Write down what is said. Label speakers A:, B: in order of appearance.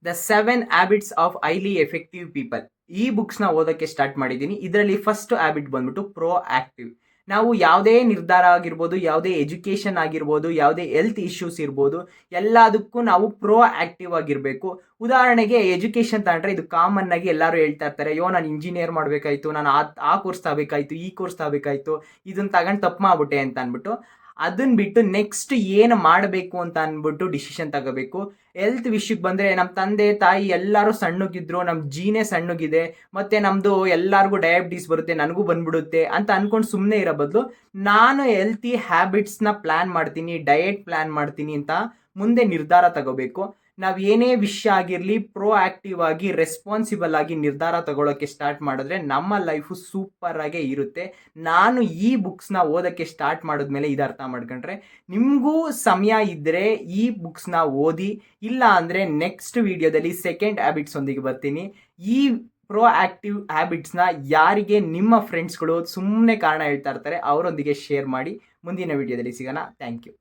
A: The 7 habits of highly effective people. ಈ ಬುಕ್ಸ್ನ ಓದೋಕ್ಕೆ start ಮಾಡಿದ್ದೀನಿ. ಇದರಲ್ಲಿ ಫಸ್ಟ್ ಹ್ಯಾಬಿಟ್ ಬಂದ್ಬಿಟ್ಟು ಪ್ರೋ ಆಕ್ಟಿವ್. ನಾವು ಯಾವುದೇ ನಿರ್ಧಾರ ಆಗಿರ್ಬೋದು, ಯಾವುದೇ ಎಜುಕೇಷನ್ ಆಗಿರ್ಬೋದು, ಯಾವುದೇ ಹೆಲ್ತ್ ಇಶ್ಯೂಸ್ ಇರ್ಬೋದು, ಎಲ್ಲದಕ್ಕೂ ನಾವು ಪ್ರೋ ಆಕ್ಟಿವ್ ಆಗಿರಬೇಕು. ಉದಾಹರಣೆಗೆ ಎಜುಕೇಷನ್ ತಗೊಂಡ್ರೆ ಇದು ಕಾಮನ್ ಆಗಿ ಎಲ್ಲರೂ ಹೇಳ್ತಾ ಇರ್ತಾರೆ, ಅಯ್ಯೋ ನಾನು ಇಂಜಿನಿಯರ್ ಮಾಡಬೇಕಾಯ್ತು, ನಾನು ಆ ಕೋರ್ಸ್ ತಗೋಬೇಕಾಯ್ತು, ಈ ಕೋರ್ಸ್ ತಗೋಬೇಕಾಯ್ತು, ಇದನ್ನ ತಗೊಂಡು ತಪ್ಪು ಮಾಡ್ಬಿಟ್ಟೆ ಅಂತ ಅಂದ್ಬಿಟ್ಟು ಅದನ್ನ ಬಿಟ್ಟು ನೆಕ್ಸ್ಟ್ ಏನು ಮಾಡಬೇಕು ಅಂತ ಅಂದ್ಬಿಟ್ಟು ಡಿಸಿಷನ್ ತಗೋಬೇಕು. ಹೆಲ್ತ್ ವಿಷಯಕ್ಕೆ ಬಂದರೆ ನಮ್ಮ ತಂದೆ ತಾಯಿ ಎಲ್ಲರೂ ಸಣ್ಣಗಿದ್ರು, ನಮ್ಮ ಜೀನೇ ಸಣ್ಣಗಿದೆ, ಮತ್ತು ನಮ್ಮದು ಎಲ್ಲರಿಗೂ ಡಯಾಬಿಟೀಸ್ ಬರುತ್ತೆ, ನನಗೂ ಬಂದ್ಬಿಡುತ್ತೆ ಅಂತ ಅಂದ್ಕೊಂಡು ಸುಮ್ಮನೆ ಇರೋ ಬದಲು ನಾನು ಹೆಲ್ತಿ ಹ್ಯಾಬಿಟ್ಸ್ನ ಪ್ಲ್ಯಾನ್ ಮಾಡ್ತೀನಿ, ಡಯಟ್ ಪ್ಲ್ಯಾನ್ ಮಾಡ್ತೀನಿ ಅಂತ ಮುಂದೆ ನಿರ್ಧಾರ ತಗೋಬೇಕು. ನಾವು ಏನೇ ವಿಷಯ ಆಗಿರಲಿ ಪ್ರೋ ಆಕ್ಟಿವ್ ಆಗಿ ರೆಸ್ಪಾನ್ಸಿಬಲ್ ಆಗಿ ನಿರ್ಧಾರ ತಗೊಳ್ಳೋಕ್ಕೆ ಸ್ಟಾರ್ಟ್ ಮಾಡಿದ್ರೆ ನಮ್ಮ ಲೈಫು ಸೂಪರ್ ಆಗೇ ಇರುತ್ತೆ. ನಾನು ಈ ಬುಕ್ಸ್ನ ಓದೋಕ್ಕೆ ಸ್ಟಾರ್ಟ್ ಮಾಡಿದ್ಮೇಲೆ ಇದು ಅರ್ಥ ಮಾಡ್ಕೊಂಡ್ರೆ ನಿಮಗೂ ಸಮಯ ಇದ್ದರೆ ಈ ಬುಕ್ಸ್ನ ಓದಿ. ಇಲ್ಲ ಅಂದರೆ ನೆಕ್ಸ್ಟ್ ವಿಡಿಯೋದಲ್ಲಿ ಸೆಕೆಂಡ್ ಹ್ಯಾಬಿಟ್ಸ್ ಒಂದಿಗೆ ಬರ್ತೀನಿ. ಈ ಪ್ರೋ ಆಕ್ಟಿವ್ ಹ್ಯಾಬಿಟ್ಸ್ನ ಯಾರಿಗೆ ನಿಮ್ಮ ಫ್ರೆಂಡ್ಸ್ಗಳು ಸುಮ್ಮನೆ ಕಾರಣ ಹೇಳ್ತಾ ಇರ್ತಾರೆ ಅವರೊಂದಿಗೆ ಶೇರ್ ಮಾಡಿ. ಮುಂದಿನ ವಿಡಿಯೋದಲ್ಲಿ ಸಿಗೋಣ. Thank you.